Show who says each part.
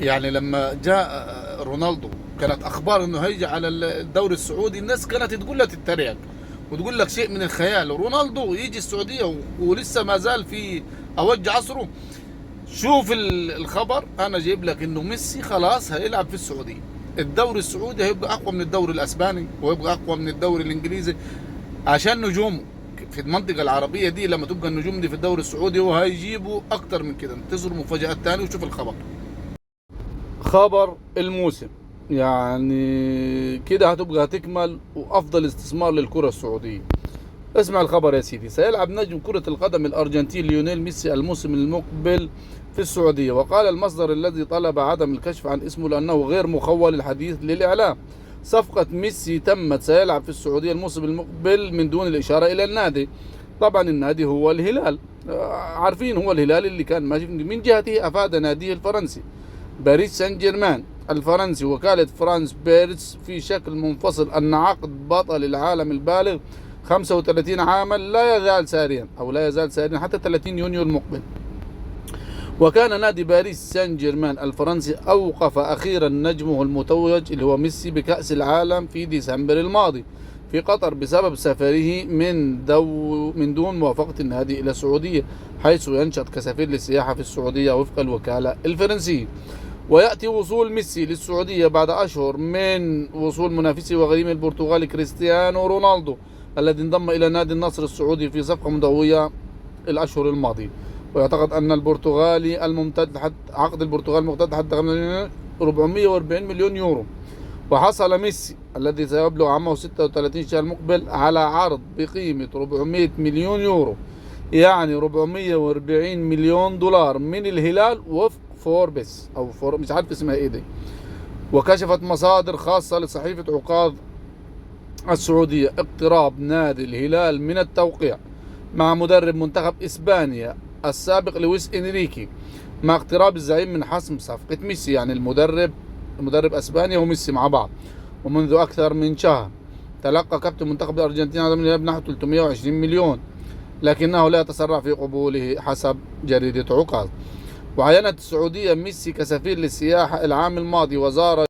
Speaker 1: يعني لما جاء رونالدو كانت اخبار انه هيجي على الدوري السعودي، الناس كانت تقول لك تتريق وتقول لك شيء من الخيال، رونالدو يجي السعوديه ولسه ما زال في اوج عصره. شوف الخبر، انا جايب لك انه ميسي خلاص هيلعب في السعوديه. الدوري السعودي هيبقى اقوى من الدوري الاسباني وهيبقى اقوى من الدوري الانجليزي عشان نجومه في المنطقة العربية دي. لما تبقى النجوم دي في الدوري السعودي وهيجيبوا أكتر من كده. انتظروا مفاجآت تاني وشوف الخبر. خبر الموسم يعني كده هتبقى هتكمل وأفضل استثمار للكرة السعودية. اسمع الخبر يا سيدي. سيلعب نجم كرة القدم الأرجنتيني ليونيل ميسي الموسم المقبل في السعودية. وقال المصدر الذي طلب عدم الكشف عن اسمه لأنه غير مخول الحديث للإعلام: صفقة ميسي تمت، سيلعب في السعودية الموسم المقبل من دون الإشارة إلى النادي. طبعا النادي هو الهلال، عارفين هو الهلال اللي كان ماشي من جهته. أفاد ناديه الفرنسي باريس سان جيرمان الفرنسي وكالة فرانس بيرس في شكل منفصل أن عقد بطل العالم البالغ 35 عاما لا يزال ساريا حتى 30 يونيو المقبل. وكان نادي باريس سان جيرمان الفرنسي أوقف أخيرا نجمه المتوج اللي هو ميسي بكأس العالم في ديسمبر الماضي في قطر بسبب سفره من دون موافقة النادي إلى السعودية، حيث ينشط كسفير للسياحة في السعودية وفق الوكالة الفرنسية. ويأتي وصول ميسي للسعودية بعد أشهر من وصول منافسه وغريمه البرتغالي كريستيانو رونالدو الذي انضم إلى نادي النصر السعودي في صفقة مضوية الأشهر الماضية. ويعتقد أن البرتغالي عقد البرتغال ممتد حتى 440 مليون يورو. وحصل ميسي الذي سيبلغ عمره 36 شهر المقبل على عرض بقيمة 400 مليون يورو، يعني 440 مليون دولار من الهلال وفق فوربس مش عارف اسمها ايه دي. وكشفت مصادر خاصة لصحيفة عكاظ السعودية اقتراب نادي الهلال من التوقيع مع مدرب منتخب إسبانيا السابق لويس إنريكي، مع اقتراب الزعيم من حسم صفقة ميسي. يعني المدرب أسبانيا وميسي مع بعض. ومنذ أكثر من شهر تلقى كابتن منتخب الأرجنتين عرض من نحو 320 مليون، لكنه لا يتسرع في قبوله حسب جريدة عكاظ. وعينت السعودية ميسي كسفير للسياحة العام الماضي. وزار